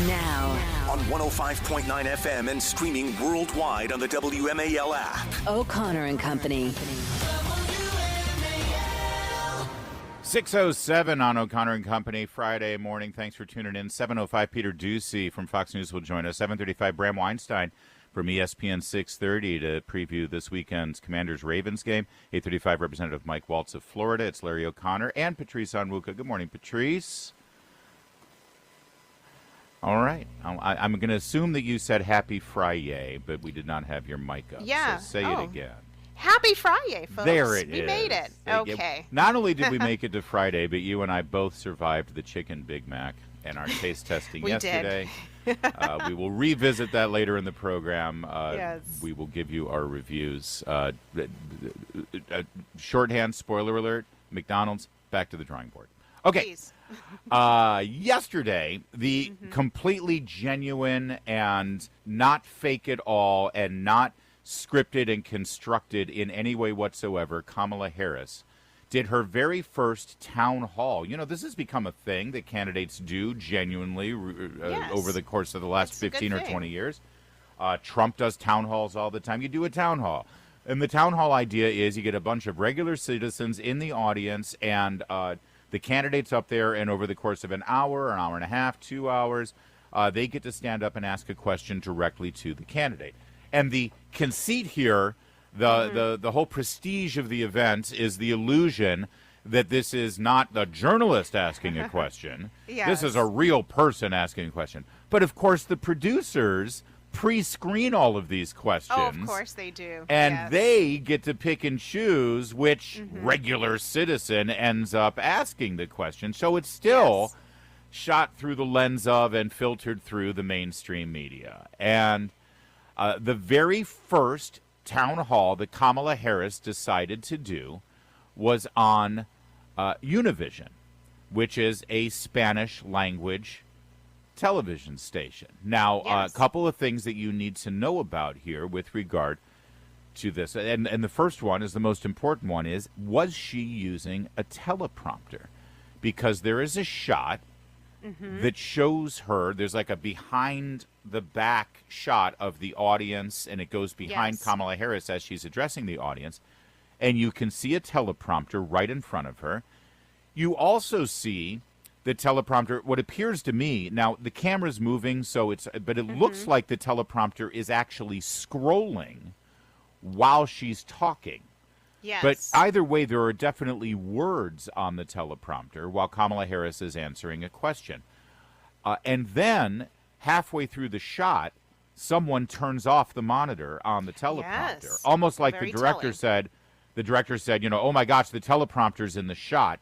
Now. On 105.9 FM and streaming worldwide on the WMAL app. O'Connor and Company. 6:07 on O'Connor and Company, Friday morning. Thanks for tuning in. 7:05, Peter Ducey from Fox News will join us. 7:35, Bram Weinstein from ESPN 630 to preview this weekend's Commanders-Ravens game. 8:35, Representative Mike Walz of Florida. It's Larry O'Connor and Patrice Onwuka. Good morning, Patrice. All right. I'm going to assume that you said Happy Friday, but we did not have your mic up. Yeah. So say it again. Happy Friday, folks. There it we is. made it. Okay. Not only did we make it to Friday, but you and I both survived the chicken Big Mac and our taste testing We yesterday. We will revisit that later in the program. Yes. We will give you our reviews. Shorthand, spoiler alert, McDonald's, back to the drawing board. Okay. Yesterday, the completely genuine and not fake at all and not scripted and constructed in any way whatsoever, Kamala Harris did her very first town hall. You know, this has become a thing that candidates do genuinely over the course of the last 15 or 20 years. Trump does town halls all the time. You do a town hall. And the town hall idea is you get a bunch of regular citizens in the audience and the candidates up there, and over the course of an hour and a half, 2 hours, they get to stand up and ask a question directly to the candidate. And the conceit here, the whole prestige of the event is the illusion that this is not the journalist asking a question. Yes. This is a real person asking a question. But, of course, the producers pre-screen all of these questions. Oh, of course they do. And they get to pick and choose which regular citizen ends up asking the question. So it's still shot through the lens of and filtered through the mainstream media. And the very first town hall that Kamala Harris decided to do was on Univision, which is a Spanish language television station. Now, a couple of things that you need to know about here with regard to this. And the first one is the most important one is, was she using a teleprompter? Because there is a shot that shows her, there's like a behind the back shot of the audience, and it goes behind Kamala Harris as she's addressing the audience, and you can see a teleprompter right in front of her. You also see the teleprompter, what appears to me, now the camera's moving, so but it looks like the teleprompter is actually scrolling while she's talking. Yes. But either way, there are definitely words on the teleprompter while Kamala Harris is answering a question. And then, halfway through the shot, someone turns off the monitor on the teleprompter. Almost like the director said, you know, oh my gosh, the teleprompter's in the shot,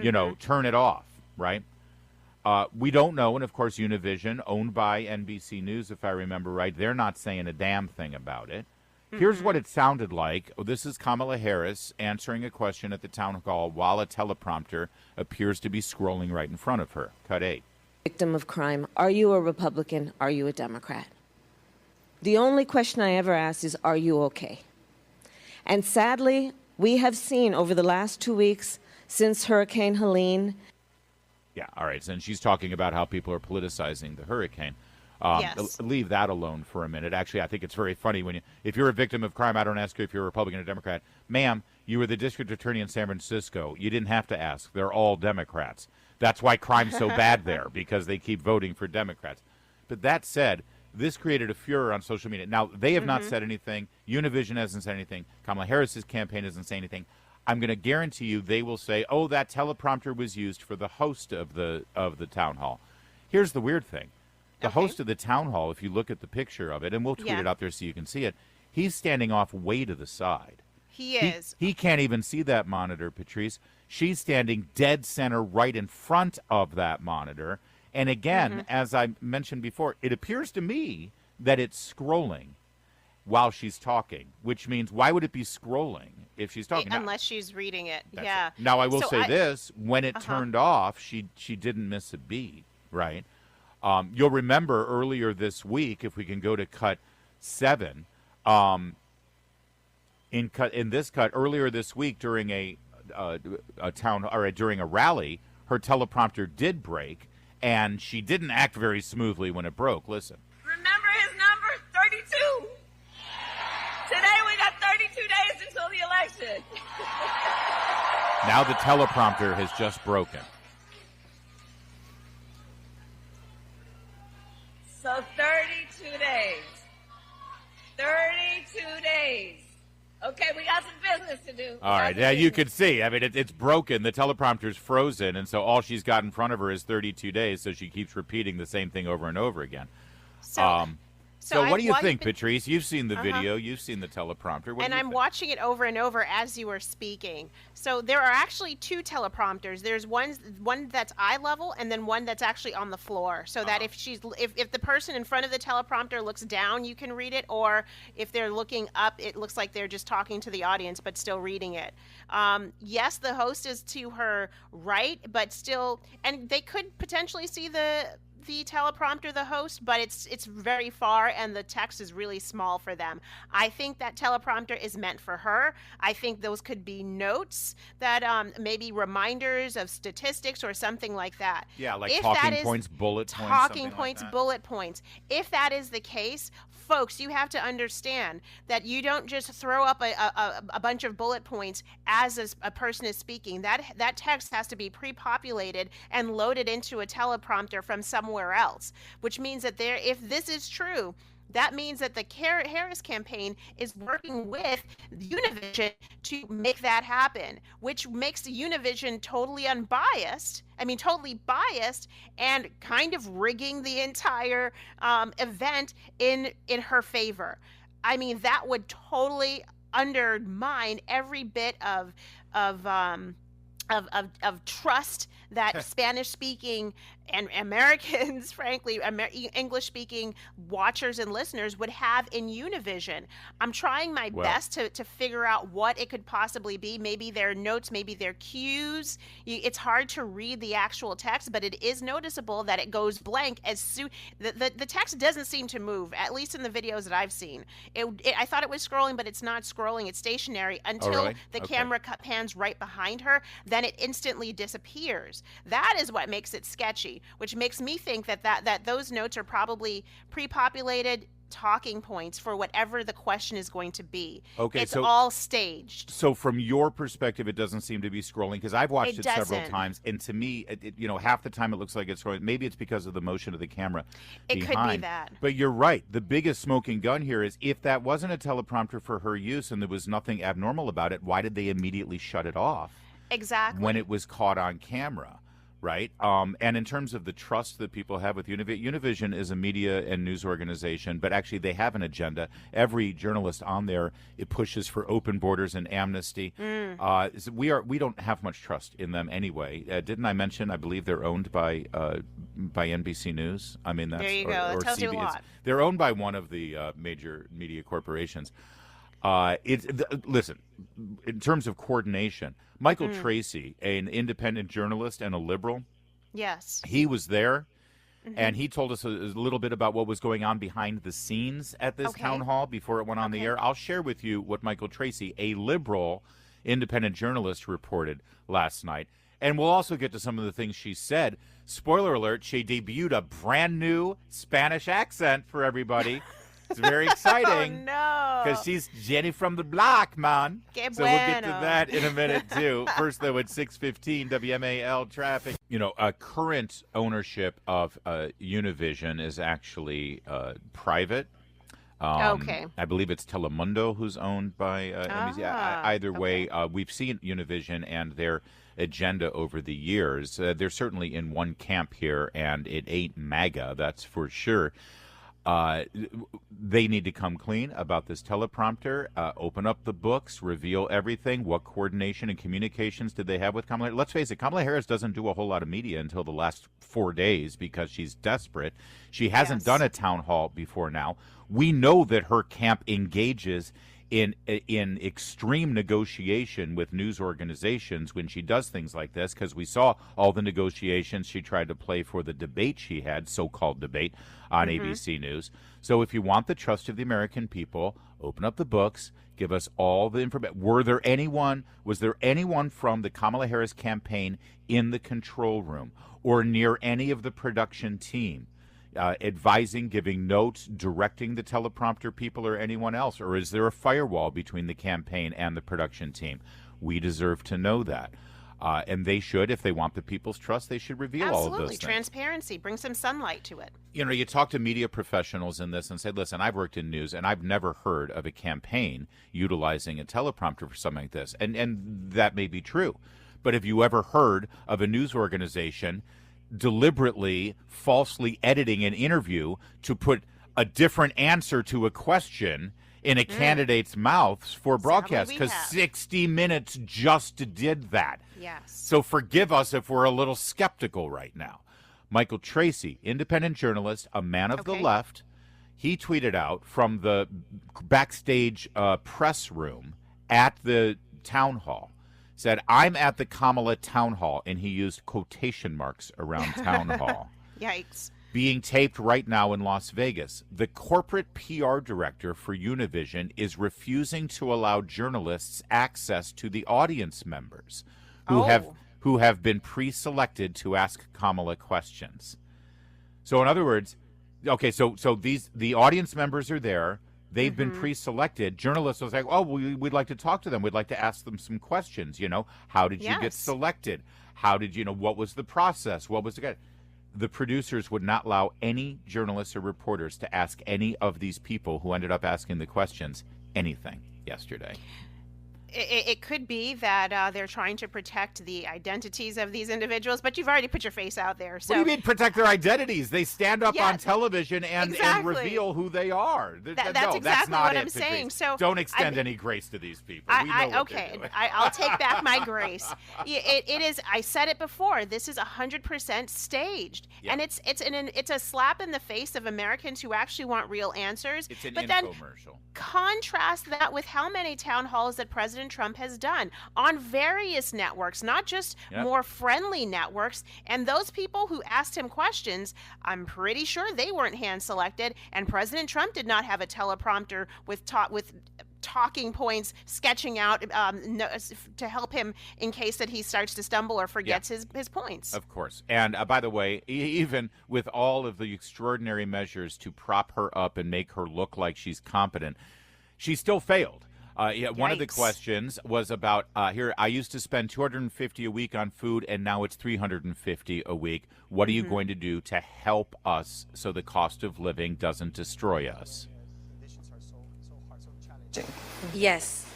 you know, turn it off, right? We don't know, and of course Univision, owned by NBC News, if I remember right, they're not saying a damn thing about it. Here's what it sounded like. This is Kamala Harris answering a question at the town hall while a teleprompter appears to be scrolling right in front of her. Cut 8. Victim of crime. Are you a Republican? Are you a Democrat? The only question I ever ask is, are you okay? And sadly, we have seen over the last 2 weeks since Hurricane Helene. Yeah, all right. And she's talking about how people are politicizing the hurricane. Leave that alone for a minute. Actually, I think it's very funny when if you're a victim of crime, I don't ask you if you're a Republican or Democrat. Ma'am, you were the district attorney in San Francisco. You didn't have to ask. They're all Democrats. That's why crime's so bad there, because they keep voting for Democrats. But that said, this created a furor on social media. Now, they have not said anything. Univision hasn't said anything. Kamala Harris's campaign doesn't say anything. I'm going to guarantee you they will say, oh, that teleprompter was used for the host of the town hall. Here's the weird thing. The host of the town hall, if you look at the picture of it, and we'll tweet it out there so you can see it, he's standing off way to the side. He is. He can't even see that monitor, Patrice. She's standing dead center right in front of that monitor. And again, as I mentioned before, it appears to me that it's scrolling while she's talking, which means why would it be scrolling if she's talking? Unless she's reading it. That's Yeah. it. Now, I will say this. When it turned off, she didn't miss a beat, right? You'll remember earlier this week, if we can go to cut 7, in this cut earlier this week during a town or during a rally, her teleprompter did break, and she didn't act very smoothly when it broke. Listen. Remember his number? 32. Today we got 32 days until the election. Now the teleprompter has just broken. So 32 days. 32 days. Okay, we got some business to do. All right. Yeah, you could see. I mean, it's broken. The teleprompter's frozen, and so all she's got in front of her is 32 days, so she keeps repeating the same thing over and over again. So what do you think, Patrice? You've seen the video. You've seen the teleprompter. What and do you I'm think? watching it over and over as you were speaking. So there are actually two teleprompters. There's one that's eye level and then one that's actually on the floor. So that if the person in front of the teleprompter looks down, you can read it, or if they're looking up, it looks like they're just talking to the audience but still reading it. Yes, the host is to her right, but still, and they could potentially see the teleprompter, the host, but it's very far and the text is really small for them. I think that teleprompter is meant for her. I think those could be notes that maybe reminders of statistics or something like that. Yeah, like If talking that is points, bullet points. Talking something points, like that. bullet points. If that is the case, folks, you have to understand that you don't just throw up a bunch of bullet points as a person is speaking. That text has to be pre-populated and loaded into a teleprompter from somewhere else, which means that if this is true, that means that the Harris campaign is working with Univision to make that happen, which makes Univision totally unbiased. I mean, totally biased and kind of rigging the entire event in her favor. I mean, that would totally undermine every bit of trust that Spanish-speaking and Americans, frankly, English-speaking watchers and listeners would have in Univision. I'm trying my best to figure out what it could possibly be. Maybe they're notes, maybe they're cues. It's hard to read the actual text, but it is noticeable that it goes blank as soon. The text doesn't seem to move, at least in the videos that I've seen. I thought it was scrolling, but it's not scrolling. It's stationary until the camera pans right behind her. Then it instantly disappears. That is what makes it sketchy, which makes me think that those notes are probably pre-populated talking points for whatever the question is going to be. Okay, it's so all staged. So from your perspective, it doesn't seem to be scrolling, because I've watched it several doesn't. times, and to me, half the time it looks like it's scrolling. Maybe it's because of the motion of the camera It behind. could be that. But you're right. The biggest smoking gun here is if that wasn't a teleprompter for her use and there was nothing abnormal about it, why did they immediately shut it off? Exactly. When it was caught on camera, right? And in terms of the trust that people have with Univision is a media and news organization, but actually they have an agenda. Every journalist on there, it pushes for open borders and amnesty. So we don't have much trust in them anyway. Didn't I mention? I believe they're owned by NBC News. I mean, that's There you go. That tells you a lot. They're owned by one of the major media corporations. Listen, in terms of coordination, Michael Tracy, an independent journalist and a liberal, Yes. he was there, and he told us a little bit about what was going on behind the scenes at this town hall before it went on the air. I'll share with you what Michael Tracy, a liberal independent journalist, reported last night. And we'll also get to some of the things she said. Spoiler alert, she debuted a brand new Spanish accent for everybody. It's very exciting. Oh, no. Because she's Jenny from the block, man. Que So we'll get to bueno. that in a minute, too. First, though, at 6:15 WMAL traffic. Current ownership of Univision is actually private. Okay. I believe it's Telemundo who's owned by NBC. Either way, we've seen Univision and their agenda over the years. They're certainly in one camp here, and it ain't MAGA, that's for sure. They need to come clean about this teleprompter, open up the books, reveal everything. What coordination and communications did they have with Kamala? Let's face it, Kamala Harris doesn't do a whole lot of media until the last 4 days because she's desperate. She hasn't done a town hall before now. We know that her camp engages in extreme negotiation with news organizations when she does things like this, because we saw all the negotiations she tried to play for the debate she had, so-called debate, on ABC News. So if you want the trust of the American people, open up the books, give us all the information. Was there anyone from the Kamala Harris campaign in the control room or near any of the production team? Advising, giving notes, directing the teleprompter people or anyone else? Or is there a firewall between the campaign and the production team? We deserve to know that. And they should, if they want the people's trust, they should reveal all of those things. Absolutely. Transparency. Bring some sunlight to it. You know, you talk to media professionals in this and say, listen, I've worked in news and I've never heard of a campaign utilizing a teleprompter for something like this. And that may be true. But have you ever heard of a news organization deliberately, falsely editing an interview to put a different answer to a question in a candidate's mouth for broadcast? Because 60 Minutes just did that. Yes. So forgive us if we're a little skeptical right now. Michael Tracy, independent journalist, a man of the left, he tweeted out from the backstage press room at the town hall, said, I'm at the Kamala town hall, and he used quotation marks around town hall. Yikes. Being taped right now in Las Vegas. The corporate PR director for Univision is refusing to allow journalists access to the audience members who have been pre-selected to ask Kamala questions. So in other words, okay, so the audience members are there. They've been pre-selected. Journalists was like, oh, we'd like to talk to them. We'd like to ask them some questions. You know, how did you get selected? How did what was the process? What was the producers would not allow any journalists or reporters to ask any of these people who ended up asking the questions anything yesterday. It could be that they're trying to protect the identities of these individuals, but you've already put your face out there. So what do you mean protect their identities? They stand up on television and reveal who they are. That's not what I'm saying. So don't extend any grace to these people. I'll take back my grace. It is. I said it before. This is 100% staged, and it's a slap in the face of Americans who actually want real answers. It's an infomercial. Then contrast that with how many town halls that President Trump has done on various networks, not just more friendly networks. And those people who asked him questions, I'm pretty sure they weren't hand selected. And President Trump did not have a teleprompter with talking points, sketching out to help him in case that he starts to stumble or forgets his points. Of course. And by the way, even with all of the extraordinary measures to prop her up and make her look like she's competent, she still failed. One of the questions was about, I used to spend $250 a week on food, and now it's $350 a week. What are you going to do to help us so the cost of living doesn't destroy us? Yes.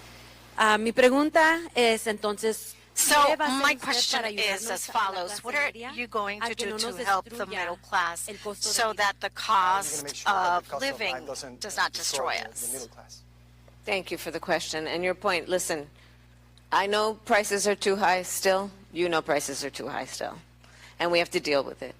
Mi pregunta es entonces. So my question is as follows. What are you going to do to help the middle class so that the cost of living does not destroy us? Thank you for the question and your point. Listen, I know prices are too high still. You know prices are too high still. And we have to deal with it.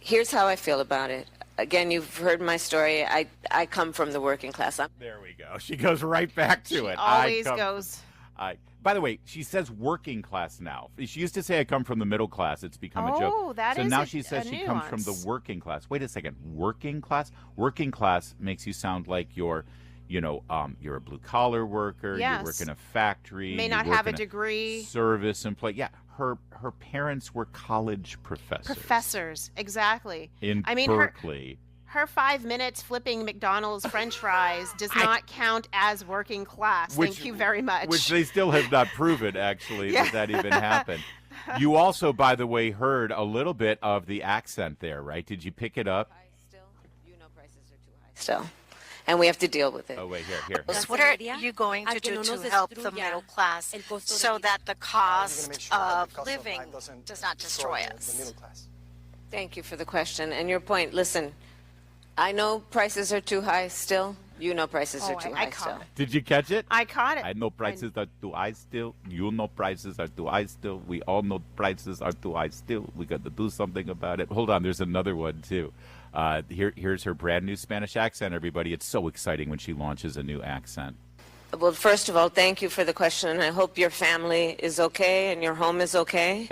Here's how I feel about it. Again, you've heard my story. I come from the working class. There we go. She goes right back to it. Always goes. By the way, she says working class now. She used to say I come from the middle class. It's become a joke. So now she says she comes from the working class. Wait a second. Working class? Working class makes you sound like you're a blue-collar worker, you work in a factory, may not have a degree, service employee. Yeah, her parents were college professors. Professors, exactly. In Berkeley. Her 5 minutes flipping McDonald's French fries does not count as working class. Thank you very much. Which they still have not proven, actually, that even happened. You also, by the way, heard a little bit of the accent there, right? Did you pick it up? Prices are too high still. And we have to deal with it. Oh, wait, here. What are you going to do to help the middle class so that the cost of living does not destroy us? Thank you for the question and your point. Listen, I know prices are too high still. You know prices are too high still. Did you catch it? I caught it. I know prices are too high still. You know prices are too high still. We all know prices are too high still. We got to do something about it. Hold on, there's another one, too. Here's her brand new Spanish accent, everybody. It's so exciting when she launches a new accent. Well, first of all, thank you for the question, and I hope your family is okay and your home is okay.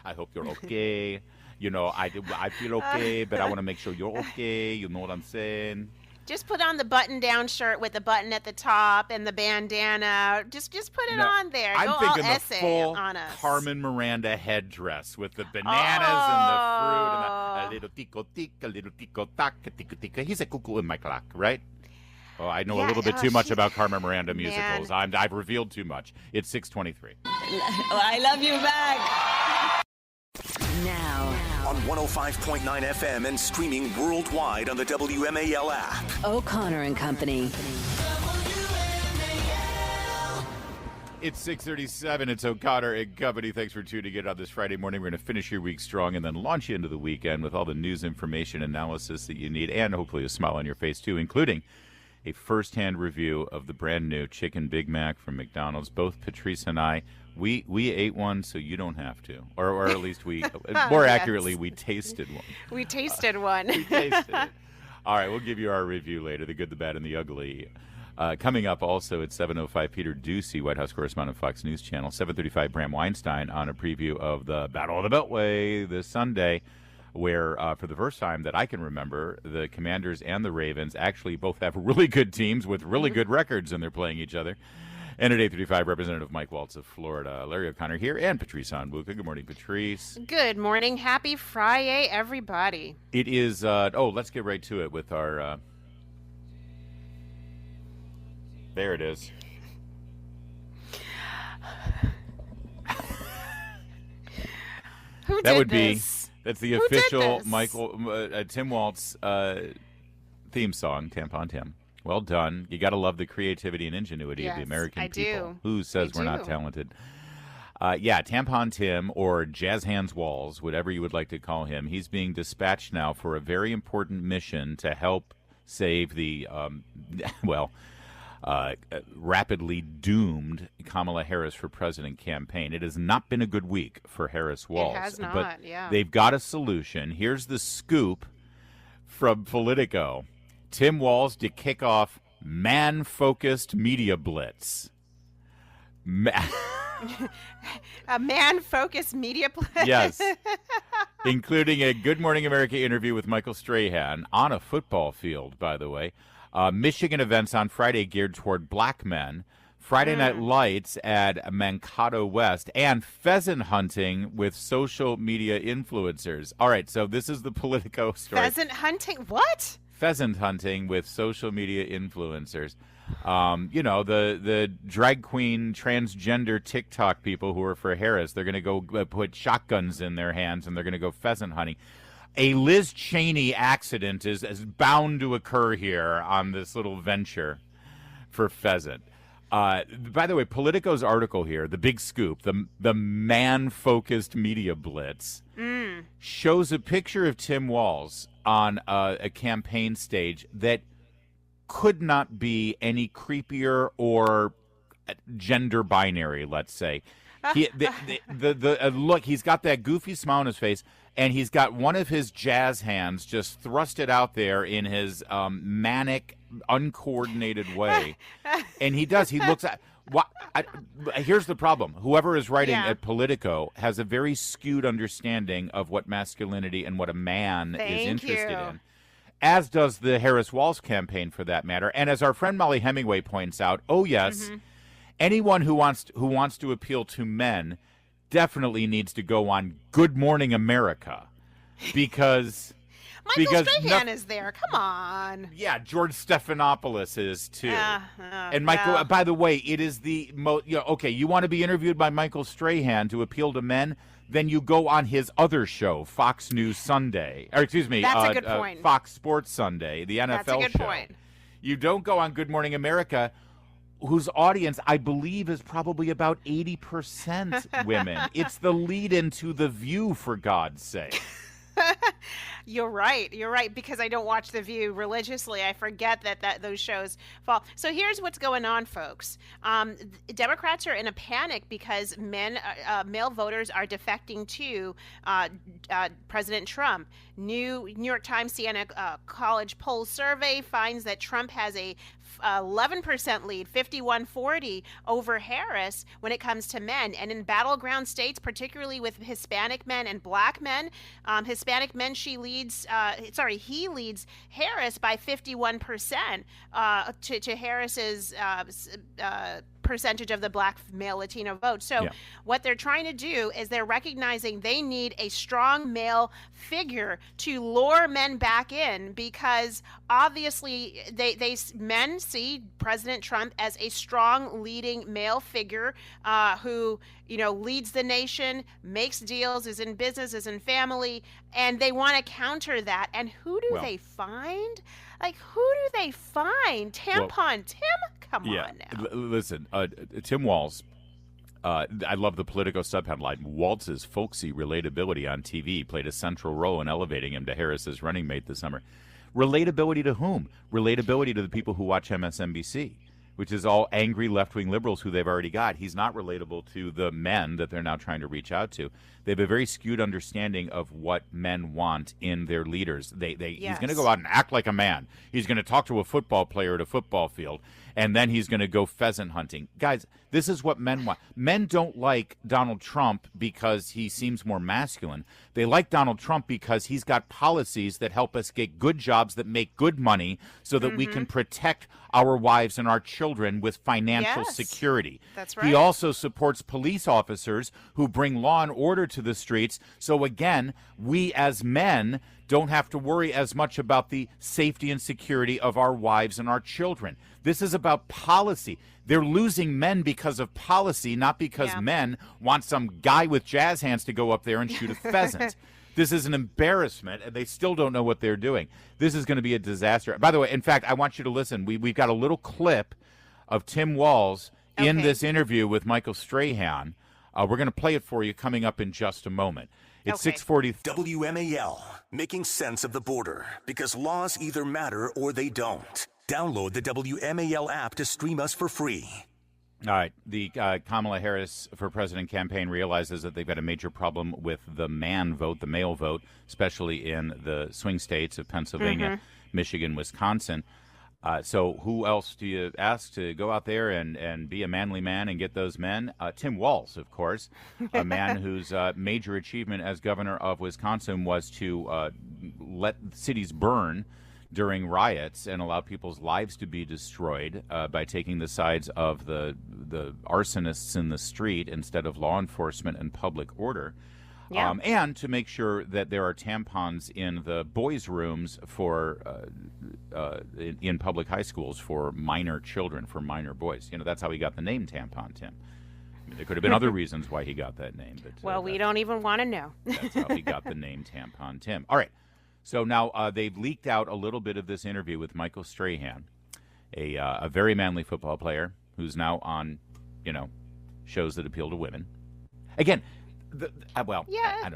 I hope you're okay. You know, I feel okay, but I want to make sure you're okay. You know what I'm saying? Just put on the button-down shirt with the button at the top and the bandana. Just put it on there. I'm Go thinking all the essay full on us. Carmen Miranda headdress with the bananas and the fruit and a little tico-tic, a little tico-tac, a tico-tica. He's a cuckoo in my clock, right? Oh, I know a little bit too much about Carmen Miranda musicals. I've revealed too much. It's 6:23. I love you back. Now, On 105.9 FM and streaming worldwide on the WMAL app. O'Connor and Company. It's 6:37. It's O'Connor and Company. Thanks for tuning in on this Friday morning. We're going to finish your week strong and then launch you into the weekend with all the news, information, analysis that you need, and hopefully a smile on your face, too, including a first-hand review of the brand-new Chicken Big Mac from McDonald's. Both Patrice and I, we ate one, so you don't have to. Or at least we, more accurately, we tasted one. We tasted one. We tasted it. All right, we'll give you our review later, the good, the bad, and the ugly. Coming up also at 7:05, Peter Ducey, White House correspondent, Fox News Channel. 7:35, Bram Weinstein on a preview of the Battle of the Beltway this Sunday, where for the first time that I can remember, the Commanders and the Ravens actually both have really good teams with really good records, and they're playing each other. And at 8:35, Representative Mike Walz of Florida. Larry O'Connor here, and Patrice Onwuka. Good morning, Patrice. Good morning. Happy Friday, everybody. It is, let's get right to it with our, there it is. Who That did would this? That's the Who did official this? Tim Waltz theme song, Tampon Tim. Well done. You got to love the creativity and ingenuity of the Yes, American I people. do. Who says I we're not do. talented? Tampon Tim, or Jazz Hands Walz, whatever you would like to call him, he's being dispatched now for a very important mission to help save the, rapidly doomed Kamala Harris for president campaign. It has not been a good week for Harris Walz. It has not, but yeah. They've got a solution. Here's the scoop from Politico. Tim Walz to kick off man-focused media blitz. A man-focused media plan. Yes. Including a Good Morning America interview with Michael Strahan on a football field, by the way. Michigan events on Friday geared toward black men. Friday Night Lights at Mankato West, and pheasant hunting with social media influencers. All right, so this is the Politico story. Pheasant hunting? What? Pheasant hunting with social media influencers. The drag queen transgender TikTok people who are for Harris, they're going to go put shotguns in their hands and they're going to go pheasant hunting. A Liz Cheney accident is bound to occur here on this little venture for pheasant. By the way, Politico's article here, the big scoop, the man-focused media blitz, shows a picture of Tim Walz on a campaign stage that could not be any creepier or gender binary, let's say. Look, he's got that goofy smile on his face, and he's got one of his jazz hands just thrusted out there in his manic, uncoordinated way. And he looks at... here's the problem. Whoever is writing at Politico has a very skewed understanding of what masculinity and what a man is interested in. As does the Harris Walz campaign, for that matter. And as our friend Molly Hemingway points out, anyone who wants to appeal to men definitely needs to go on Good Morning America, because Michael Strahan is there. Come on. Yeah, George Stephanopoulos is too. And Michael, yeah. By the way, it is the most. Okay, you want to be interviewed by Michael Strahan to appeal to men? Then you go on his other show, Fox News Sunday, or excuse me, That's a good point. Fox Sports Sunday, the NFL show. That's a good point. You don't go on Good Morning America, whose audience I believe is probably about 80% women. It's the lead-in to The View, for God's sake. You're right, because I don't watch The View religiously. I forget that those shows fall. So here's what's going on, folks. Democrats are in a panic because male voters are defecting to President Trump. New York Times Siena College poll survey finds that Trump has a 11% lead, 51-40 over Harris when it comes to men. And in battleground states, particularly with Hispanic men and black men, Hispanic men, he leads Harris by 51% to Harris's percentage of the black male Latino vote. So what they're trying to do is they're recognizing they need a strong male figure to lure men back in, because obviously men see President Trump as a strong leading male figure who leads the nation, makes deals, is in business, is in family, and they want to counter that. And who do they find? Like, who do they find? Tampon Tim? Come on now. Listen, Tim Walz, I love the Politico subheadline. Walz's folksy relatability on TV played a central role in elevating him to Harris's running mate this summer. Relatability to whom? Relatability to the people who watch MSNBC, which is all angry left-wing liberals who they've already got. He's not relatable to the men that they're now trying to reach out to. They have a very skewed understanding of what men want in their leaders. He's going to go out and act like a man. He's going to talk to a football player at a football field, and then he's going to go pheasant hunting. Guys, this is what men want. Men don't like Donald Trump because he seems more masculine. They like Donald Trump because he's got policies that help us get good jobs that make good money so that we can protect our wives and our children with financial security. That's right. He also supports police officers who bring law and order to the streets. So again, we as men don't have to worry as much about the safety and security of our wives and our children. This is about policy. They're losing men because of policy, not because men want some guy with jazz hands to go up there and shoot a pheasant. This is an embarrassment, and they still don't know what they're doing. This is going to be a disaster. By the way, in fact, I want you to listen. We've got a little clip of Tim Walz in this interview with Michael Strahan. We're going to play it for you coming up in just a moment. It's 6:40. WMAL, making sense of the border, because laws either matter or they don't. Download the WMAL app to stream us for free. All right. The Kamala Harris for President campaign realizes that they've got a major problem with the man vote, the male vote, especially in the swing states of Pennsylvania, Michigan, Wisconsin. So who else do you ask to go out there and be a manly man and get those men? Tim Walz, of course, a man whose major achievement as governor of Wisconsin was to let cities burn during riots and allow people's lives to be destroyed by taking the sides of the arsonists in the street instead of law enforcement and public order. And to make sure that there are tampons in the boys' rooms for in public high schools for minor children, for minor boys. That's how he got the name Tampon Tim. I mean, there could have been other reasons why he got that name. But, we don't even want to know. That's how he got the name Tampon Tim. All right. So now they've leaked out a little bit of this interview with Michael Strahan, a very manly football player who's now on, shows that appeal to women. Again, I don't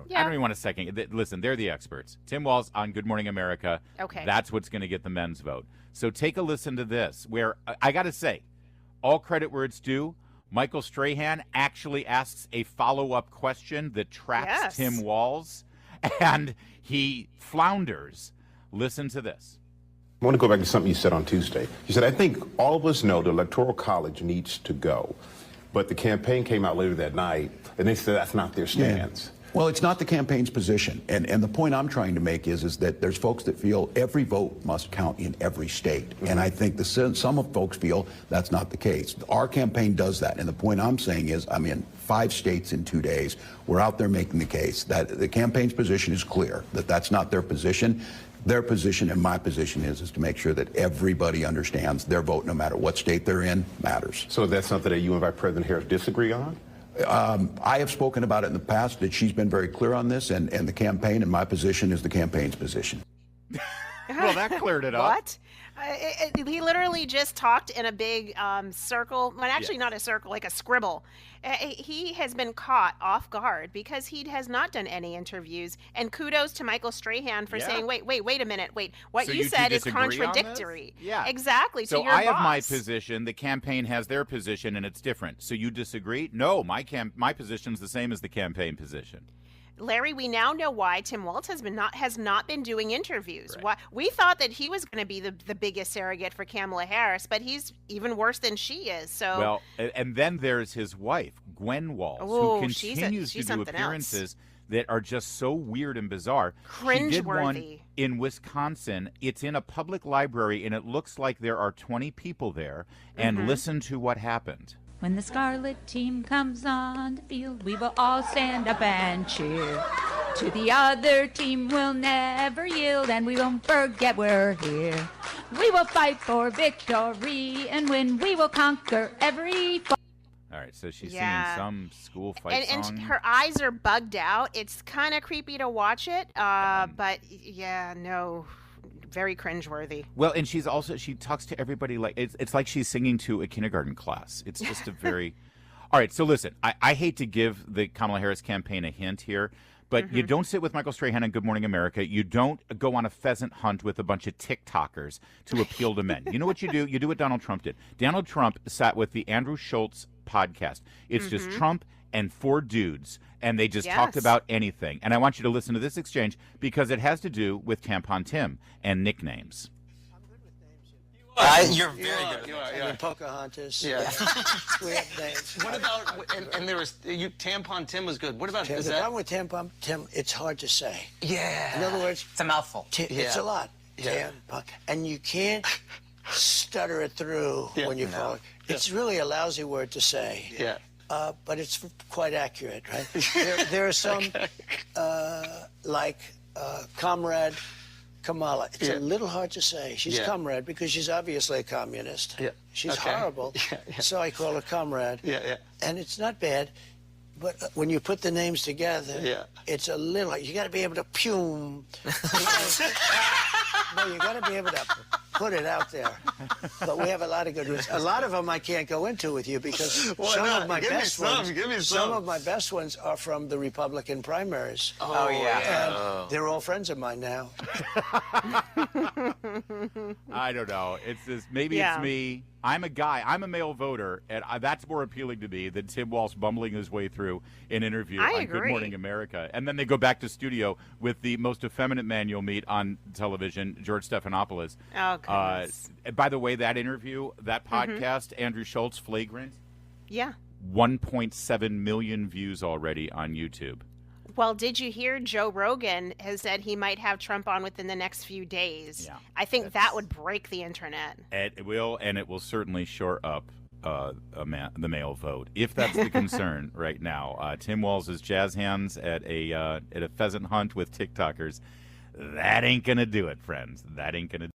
even want to second. Listen, they're the experts. Tim Walz on Good Morning America. Okay. That's what's going to get the men's vote. So take a listen to this, where I got to say, all credit where it's due. Michael Strahan actually asks a follow-up question that traps Tim Walz, and he flounders. Listen to this. I want to go back to something you said on Tuesday. You said, I think all of us know the Electoral College needs to go. But the campaign came out later that night, and they said that's not their stance. Well, it's not the campaign's position. And the point I'm trying to make is that there's folks that feel every vote must count in every state. And I think some of folks feel that's not the case. Our campaign does that. And the point I'm saying is I'm in 5 states in 2 days. We're out there making the case that the campaign's position is clear, that that's not their position. Their position and my position is to make sure that everybody understands their vote, no matter what state they're in, matters. So that's something that you and Vice President Harris disagree on? I have spoken about it in the past, that she's been very clear on this, and the campaign, and my position is the campaign's position. Well, that cleared it up. What? He literally just talked in a big circle. Well, actually not a circle, like a scribble. He has been caught off guard because he has not done any interviews. And kudos to Michael Strahan for saying, wait a minute. What So you said is disagree on contradictory. this? Yeah. Exactly. So to your I have boss. my position. The campaign has their position, and it's different. So you disagree? No, my position's the same as the campaign position. Larry, we now know why Tim Walz has not been doing interviews. Right. Why, we thought that he was going to be the biggest surrogate for Kamala Harris, but he's even worse than she is. So well, and then there's his wife, Gwen Walz, oh, who continues she's to do appearances that are just so weird and bizarre. She did one in Wisconsin. It's in a public library, and it looks like there are 20 people there. And listen to what happened. When the Scarlet team comes on the field, we will all stand up and cheer. To the other team we'll never yield, and we won't forget we're here. We will fight for victory and win. We will conquer every foe. All right, so she's singing some school fight and song. And her eyes are bugged out. It's kind of creepy to watch it, but yeah, no, very cringeworthy. Well, and she talks to everybody like it's like she's singing to a kindergarten class. It's just a very. All right, so listen, I hate to give the Kamala Harris campaign a hint here, but you don't sit with Michael Strahan on Good Morning America. You don't go on a pheasant hunt with a bunch of TikTokers to appeal to men. You know what you do? You do what Donald Trump did. Donald Trump sat with the Andrew Schultz podcast. It's just Trump and 4 dudes, and they just talked about anything. And I want you to listen to this exchange because it has to do with Tampon Tim and nicknames. You're very good. You are. Pocahontas. Yeah. We have names. What about, and there was, Tampon Tim was good. What about, the problem with Tampon Tim, it's hard to say. Yeah. In other words, it's a mouthful. It's a lot. Yeah. Tampon. And you can't stutter it through when you call it. It's really a lousy word to say. Yeah. But it's quite accurate, right? There are some, like Comrade Kamala. It's a little hard to say. She's comrade because she's obviously a communist. Yeah. She's horrible. So I call her comrade. Yeah. And it's not bad, but when you put the names together, it's a little. You got to be able to pume. No, you got to be able to put it out there. But we have a lot of good ones. A lot of them I can't go into with you because some of my best ones. Some of my best ones are from the Republican primaries. Oh yeah. And they're all friends of mine now. I don't know. It's this. Maybe it's me. I'm a guy. I'm a male voter, and that's more appealing to me than Tim Walz bumbling his way through an interview on Good Morning America. And then they go back to studio with the most effeminate man you'll meet on television, George Stephanopoulos. Oh, goodness. By the way, that interview, that podcast, Andrew Schultz, Flagrant, 1.7 million views already on YouTube. Well, did you hear Joe Rogan has said he might have Trump on within the next few days? Yeah, I think that would break the internet. It will, and it will certainly shore up the male vote, if that's the concern right now. Tim Walz's jazz hands at a pheasant hunt with TikTokers, that ain't gonna do it, friends. That ain't gonna.